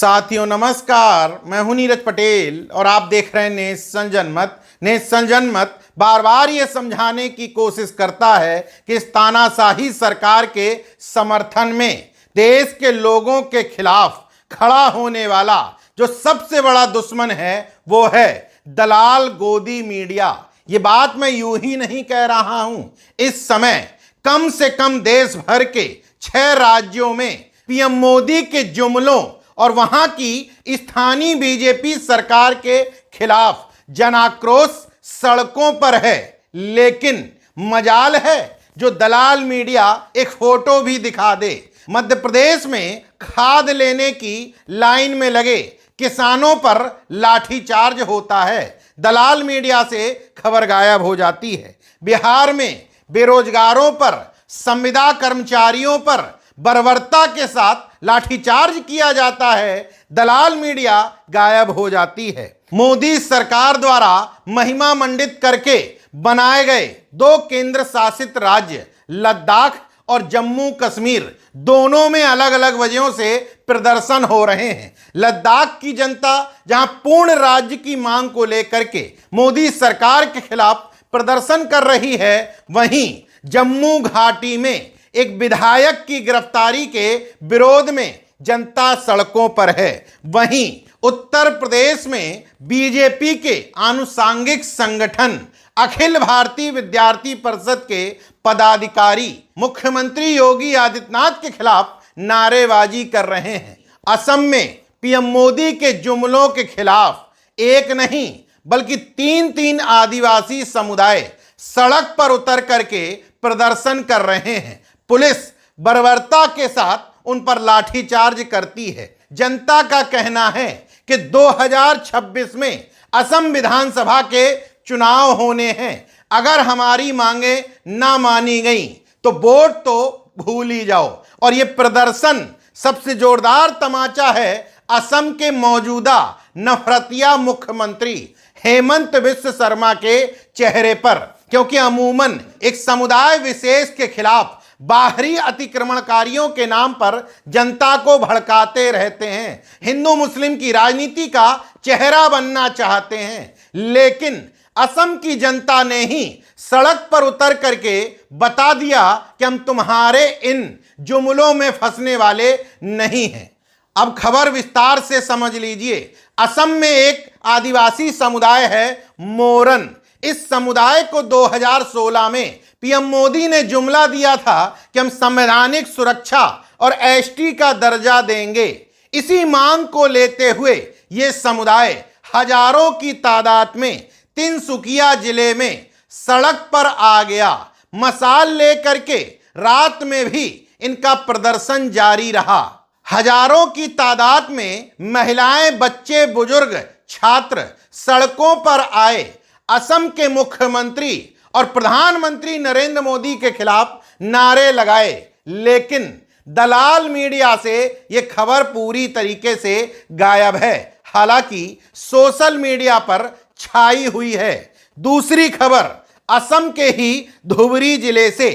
साथियों नमस्कार, मैं हूं नीरज पटेल और आप देख रहे हैं नेशन जनमत। नेशन जनमत बार बार ये समझाने की कोशिश करता है कि इस तानाशाही सरकार के समर्थन में देश के लोगों के खिलाफ खड़ा होने वाला जो सबसे बड़ा दुश्मन है वो है दलाल गोदी मीडिया। ये बात मैं यूं ही नहीं कह रहा हूं। इस समय कम से कम देश भर के 6 राज्यों में पीएम मोदी के जुमलों और वहां की स्थानीय बीजेपी सरकार के खिलाफ जनाक्रोश सड़कों पर है। लेकिन मजाल है जो दलाल मीडिया एक फोटो भी दिखा दे। मध्य प्रदेश में खाद लेने की लाइन में लगे किसानों पर लाठीचार्ज होता है, दलाल मीडिया से खबर गायब हो जाती है। बिहार में बेरोजगारों पर, संविदा कर्मचारियों पर बर्बरता के साथ लाठीचार्ज किया जाता है, दलाल मीडिया गायब हो जाती है। मोदी सरकार द्वारा महिमा मंडित करके बनाए गए 2 केंद्र शासित राज्य लद्दाख और जम्मू कश्मीर दोनों में अलग अलग वजहों से प्रदर्शन हो रहे हैं। लद्दाख की जनता जहां पूर्ण राज्य की मांग को लेकर के मोदी सरकार के खिलाफ प्रदर्शन कर रही है, वहीं जम्मू घाटी में एक विधायक की गिरफ्तारी के विरोध में जनता सड़कों पर है। वहीं उत्तर प्रदेश में बीजेपी के आनुषंगिक संगठन अखिल भारतीय विद्यार्थी परिषद के पदाधिकारी मुख्यमंत्री योगी आदित्यनाथ के खिलाफ नारेबाजी कर रहे हैं। असम में पीएम मोदी के जुमलों के खिलाफ एक नहीं बल्कि 3 आदिवासी समुदाय सड़क पर उतर करके प्रदर्शन कर रहे हैं। पुलिस बर्बरता के साथ उन पर लाठीचार्ज करती है। जनता का कहना है कि 2026 में असम विधानसभा के चुनाव होने हैं। अगर हमारी मांगे ना मानी गई तो वोट तो भूल ही जाओ। और ये प्रदर्शन सबसे जोरदार तमाचा है असम के मौजूदा नफरतिया मुख्यमंत्री हेमंत बिस्व शर्मा के चेहरे पर, क्योंकि अमूमन एक समुदाय विशेष के खिलाफ बाहरी अतिक्रमणकारियों के नाम पर जनता को भड़काते रहते हैं, हिंदू मुस्लिम की राजनीति का चेहरा बनना चाहते हैं। लेकिन असम की जनता ने ही सड़क पर उतर करके बता दिया कि हम तुम्हारे इन जुमलों में फंसने वाले नहीं हैं। अब खबर विस्तार से समझ लीजिए। असम में एक आदिवासी समुदाय है मोरन। इस समुदाय को 2016 में पीएम मोदी ने जुमला दिया था कि हम संवैधानिक सुरक्षा और एसटी का दर्जा देंगे। इसी मांग को लेते हुए ये समुदाय हजारों की तादाद में तिनसुकिया जिले में सड़क पर आ गया। मशाल लेकर के रात में भी इनका प्रदर्शन जारी रहा। हजारों की तादाद में महिलाएं, बच्चे, बुजुर्ग, छात्र सड़कों पर आए। असम के मुख्यमंत्री और प्रधानमंत्री नरेंद्र मोदी के खिलाफ नारे लगाए। लेकिन दलाल मीडिया से यह खबर पूरी तरीके से गायब है, हालांकि सोशल मीडिया पर छाई हुई है। दूसरी खबर असम के ही धुबरी जिले से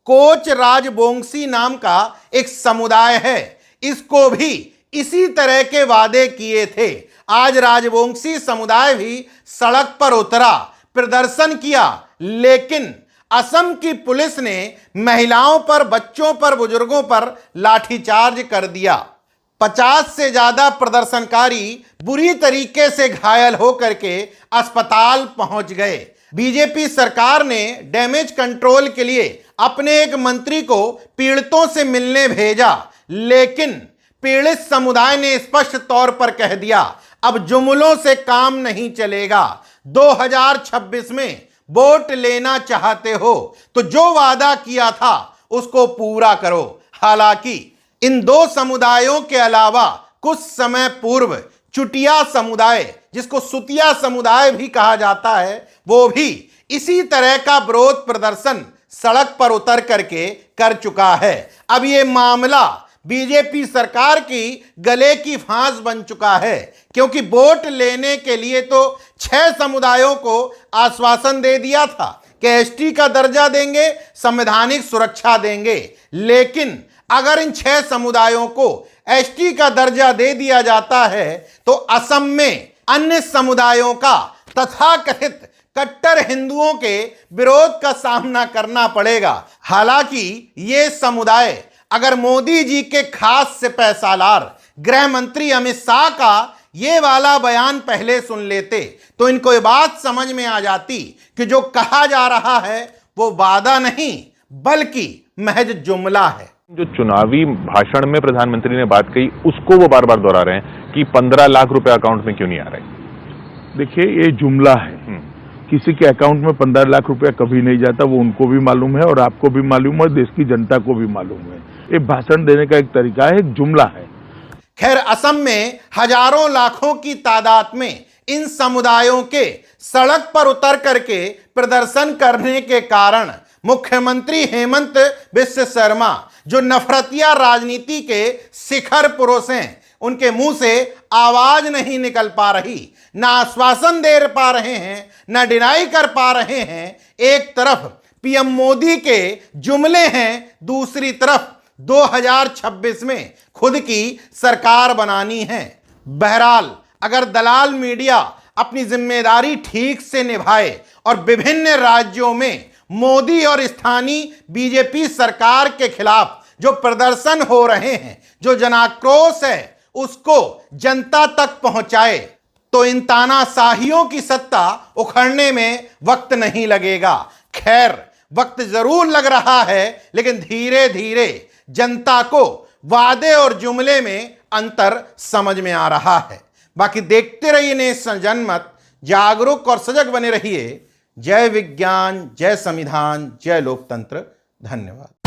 कोच राजबोंगसी नाम का एक समुदाय है। इसको भी इसी तरह के वादे किए थे। आज राजवंशी समुदाय भी सड़क पर उतरा, प्रदर्शन किया, लेकिन असम की पुलिस ने महिलाओं पर, बच्चों पर, बुजुर्गों पर लाठीचार्ज कर दिया। 50 से ज्यादा प्रदर्शनकारी बुरी तरीके से घायल होकर के अस्पताल पहुंच गए। बीजेपी सरकार ने डैमेज कंट्रोल के लिए अपने एक मंत्री को पीड़ितों से मिलने भेजा, लेकिन पीड़ित समुदाय ने स्पष्ट तौर पर कह दिया अब जुमलों से काम नहीं चलेगा। 2026 में वोट लेना चाहते हो तो जो वादा किया था उसको पूरा करो। हालांकि इन 2 समुदायों के अलावा कुछ समय पूर्व चुटिया समुदाय, जिसको सुतिया समुदाय भी कहा जाता है, वो भी इसी तरह का विरोध प्रदर्शन सड़क पर उतर करके कर चुका है। अब ये मामला बीजेपी सरकार की गले की फांस बन चुका है, क्योंकि वोट लेने के लिए तो 6 समुदायों को आश्वासन दे दिया था कि एसटी का दर्जा देंगे, संवैधानिक सुरक्षा देंगे। लेकिन अगर इन 6 समुदायों को एसटी का दर्जा दे दिया जाता है तो असम में अन्य समुदायों का तथाकथित कट्टर हिंदुओं के विरोध का सामना करना पड़ेगा। हालांकि ये समुदाय अगर मोदी जी के खास से पैसालार गृह मंत्री अमित शाह का ये वाला बयान पहले सुन लेते तो इनको ये बात समझ में आ जाती कि जो कहा जा रहा है वो वादा नहीं बल्कि महज जुमला है। जो चुनावी भाषण में प्रधानमंत्री ने बात कही उसको वो बार बार दोहरा रहे हैं कि 15 लाख रुपए अकाउंट में क्यों नहीं आ रहे। देखिए, ये जुमला है। किसी के अकाउंट में 15 लाख रुपया कभी नहीं जाता, वो उनको भी मालूम है और आपको भी मालूम है, देश की जनता को भी मालूम है। ये भाषण देने का एक तरीका है, एक जुमला है। खैर, असम में हजारों लाखों की तादाद में इन समुदायों के सड़क पर उतर करके प्रदर्शन करने के कारण मुख्यमंत्री हेमंत बिस्व शर्मा, जो नफरतिया राजनीति के शिखर पुरुष हैं, उनके मुंह से आवाज नहीं निकल पा रही, ना आश्वासन दे पा रहे हैं, ना डिनाई कर पा रहे हैं। एक तरफ पीएम मोदी के जुमले हैं, दूसरी तरफ 2026 में खुद की सरकार बनानी है। बहरहाल, अगर दलाल मीडिया अपनी जिम्मेदारी ठीक से निभाए और विभिन्न राज्यों में मोदी और स्थानीय बीजेपी सरकार के खिलाफ जो प्रदर्शन हो रहे हैं, जो जनाक्रोश है, उसको जनता तक पहुंचाए तो इन तानाशाहियों की सत्ता उखड़ने में वक्त नहीं लगेगा। खैर, वक्त जरूर लग रहा है, लेकिन धीरे धीरे जनता को वादे और जुमले में अंतर समझ में आ रहा है। बाकी देखते रहिए नेशन जनमत, जागरूक और सजग बने रहिए। जय विज्ञान, जय संविधान, जय लोकतंत्र। धन्यवाद।